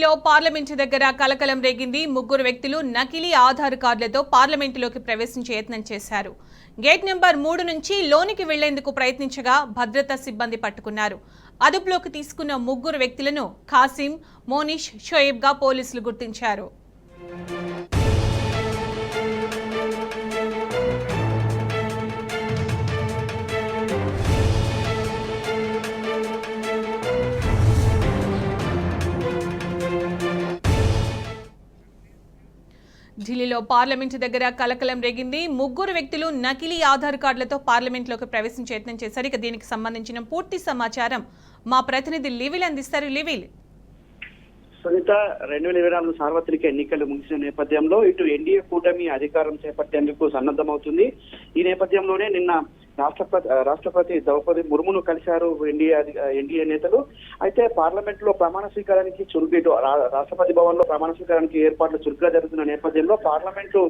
ఢిల్లీలో పార్లమెంటు దగ్గర కలకలం రేగింది. ముగ్గురు వ్యక్తులు నకిలీ ఆధార్ కార్డులతో పార్లమెంటులోకి ప్రవేశించే యత్నం చేశారు. గేట్ నెంబర్ 3 నుంచి లోనికి వెళ్లేందుకు ప్రయత్నించగా భద్రతా సిబ్బంది పట్టుకున్నారు. అదుపులోకి తీసుకున్న ముగ్గురు వ్యక్తులను ఖాసిం, మోనిష్, షోయబ్గా పోలీసులు గుర్తించారు. ఢిల్లీలో పార్లమెంటు దగ్గర కలకలం రేగింది. ముగ్గురు వ్యక్తులు నకిలీ ఆధార్ కార్డులతో పార్లమెంట్లోకి ప్రవేశించే యత్నం చేశారు. ఇక దీనికి సంబంధించిన పూర్తి సమాచారం మా ప్రతినిధి లివిల్ అందిస్తారు. లివిల్, సునీత, 2024 సార్వత్రిక ఎన్నికలు ముగిసిన నేపథ్యంలో ఇటు ఎన్డీఏ కూటమి అధికారం చేపట్టేందుకు సన్నద్ధమవుతుంది. ఈ నేపథ్యంలోనే నిన్న రాష్ట్రపతి ద్రౌపది ముర్మును కలిశారు ఎన్డీఏ నేతలు. అయితే పార్లమెంట్ లో ప్రమాణ స్వీకారానికి చురుకు రాష్ట్రపతి భవన్ లో ప్రమాణ స్వీకారానికి ఏర్పాట్లు చురుకుగా జరుగుతున్న నేపథ్యంలో పార్లమెంటు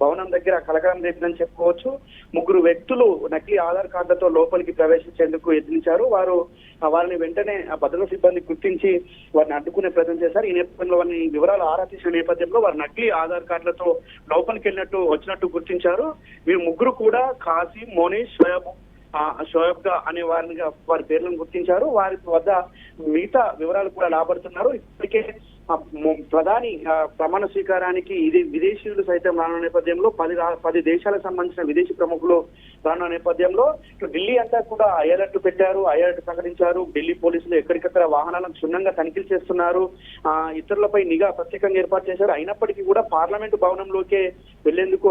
భవనం దగ్గర కలకలం రేపిందని చెప్పుకోవచ్చు. ముగ్గురు వ్యక్తులు నకిలీ ఆధార్ కార్డులతో లోపలికి ప్రవేశించేందుకు యత్నించారు. వారిని వెంటనే భద్రతా సిబ్బంది గుర్తించి వారిని అడ్డుకునే ప్రయత్నం చేశారు. ఈ నేపథ్యంలో వారిని వివరాలు ఆరా తీసిన నేపథ్యంలో వారు నకిలీ ఆధార్ కార్డులతో లోపలికి వచ్చినట్టు గుర్తించారు. వీరు ముగ్గురు కూడా ఖాసిం, మోనిష్, షోయబ్గా అనే వారి పేర్లను గుర్తించారు. వారి వద్ద మిగతా వివరాలు కూడా రాబడుతున్నారు. ఇప్పటికే ప్రధాని ప్రమాణ స్వీకారానికి విదేశీయులు సైతం రానున్న నేపథ్యంలో 10 దేశాలకు సంబంధించిన విదేశీ ప్రముఖులు రానున్న నేపథ్యంలో ఢిల్లీ అంతా కూడా అలర్ట్ పెట్టారు, అలర్ట్ ప్రకటించారు. ఢిల్లీ పోలీసులు ఎక్కడికక్కడ వాహనాలను క్షుణ్ణంగా తనిఖీలు చేస్తున్నారు. ఇతరులపై నిఘా ప్రత్యేకంగా ఏర్పాటు చేశారు. అయినప్పటికీ కూడా పార్లమెంటు భవనంలోకే వెళ్లేందుకు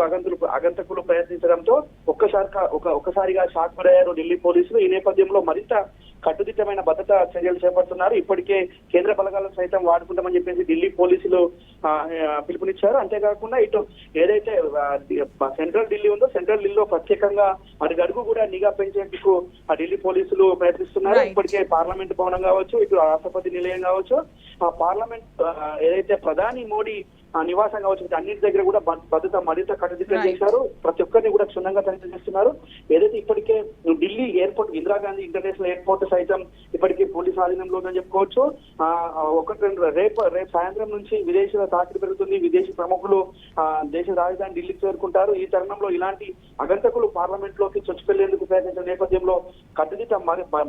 అగంతకులు ప్రయత్నించడంతో ఒక్కసారిగా షాక్ గురయ్యారు ఢిల్లీ పోలీసులు. ఈ నేపథ్యంలో మరింత కట్టుదిట్టమైన భద్రతా చర్యలు చేపడుతున్నారు. ఇప్పటికే కేంద్ర బలగాలను సైతం వాడుకుంటామని చెప్పేసి ఢిల్లీ పోలీసులు పిలుపునిచ్చారు. అంతేకాకుండా ఇటు ఏదైతే సెంట్రల్ ఢిల్లీ ఉందో సెంట్రల్ ఢిల్లీలో ప్రత్యేకంగా అడుగు కూడా నిఘా పెంచేందుకు ఆ ఢిల్లీ పోలీసులు ప్రయత్నిస్తున్నారు. ఇప్పటికే పార్లమెంట్ భవనం కావచ్చు, ఇటు రాష్ట్రపతి నిలయం కావచ్చు, పార్లమెంట్ ఏదైతే ప్రధాని మోడీ నివాసం కావచ్చు, అన్నింటి దగ్గర కూడా భద్రత మరింత కట్టుదిట్టం చేశారు. ప్రతి ఒక్కరిని కూడా క్షుణ్ణంగా తనిఖీ చేస్తున్నారు. ఏదైతే ఇప్పటికే Delhi airport, Indira Gandhi international airport సైతం ఇప్పటికీ పోలీసు ఆధీనంలో ఉందని చెప్పుకోవచ్చు. రేపు సాయంత్రం నుంచి విదేశీయుల తాకిడి పెరుగుతుంది. విదేశీ ప్రముఖులు దేశ రాజధాని ఢిల్లీకి చేరుకుంటారు. ఈ తరుణంలో ఇలాంటి అగంతకులు పార్లమెంట్ లోకి చొచ్చుకెళ్లేందుకు ప్రయత్నించిన నేపథ్యంలో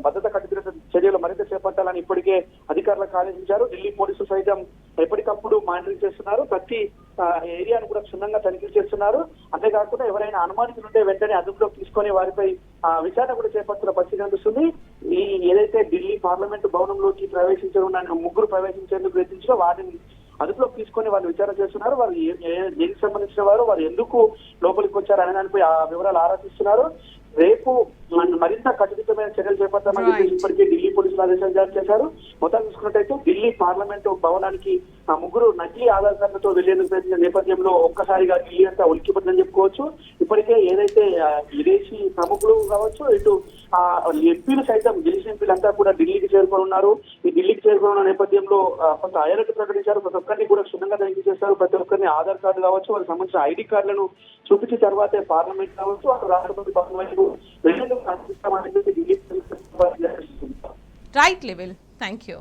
భద్రత కట్టుదిట్ట చర్యలు మరింత చేపట్టాలని ఇప్పటికే అధికారులకు ఆదేశించారు. ఢిల్లీ పోలీసులు సైతం ఎప్పటికప్పుడు మానిటరింగ్ చేస్తున్నారు. ప్రతి ఏరియాను కూడా క్షుణ్ణంగా తనిఖీ చేస్తున్నారు. అంతేకాకుండా ఎవరైనా అనుమానితులుంటే వెంటనే అదుపులోకి తీసుకొని వారిపై విచారణ కూడా చేపడుతున్న పరిస్థితి కనిపిస్తుంది. ఏదైతే ఢిల్లీ పార్లమెంటు భవనంలోకి ముగ్గురు ప్రవేశించేందుకు ప్రయత్నించారో వారిని అదుపులోకి తీసుకొని వాళ్ళు విచారణ చేస్తున్నారు. వారు దేనికి సంబంధించిన వారు ఎందుకు లోపలికి వచ్చారు అనే దానిపై ఆ వివరాలు ఆరా తీస్తున్నారు. రేపు మరింత కట్టుదిట్టమైన చర్యలు చేపడతామని చెప్పి ఇప్పటికే ఢిల్లీ పోలీసులు ఆదేశాలు జారీ చేశారు. మొత్తం చూసుకున్నట్టయితే ఢిల్లీ పార్లమెంటు భవనానికి ముగ్గురు నకిలీ ఆధార్ కార్డులతో వెళ్లేందుకు ప్రయత్నించిన నేపథ్యంలో ఒక్కసారిగా ఢిల్లీ అంతా ఉలిక్కిపడిందని చెప్పుకోవచ్చు. ఇప్పటికే ఏదైతే విదేశీ ప్రముఖులు కావచ్చు, ఇటు ఎంపీలు సైతం గెలిచిన ఎంపీలంతా కూడా ఢిల్లీకి చేరుకొని ఉన్నారు. ఈ ఢిల్లీకి చేరుకున్న నేపథ్యంలో కొంత అలర్ట్ ప్రకటించారు. ప్రతి ఒక్కరిని కూడా క్షుణ్ణంగా తనిఖీ చేస్తారు. ప్రతి ఒక్కరిని ఆధార్ కార్డు కావచ్చు, వారికి సంబంధించిన ఐడి కార్డులను చూపించిన తర్వాతే పార్లమెంట్ కావచ్చు, రాష్ట్రపతి భవన్ వైపు వెళ్లేందుకు రైట్ లెవెల్. Thank you.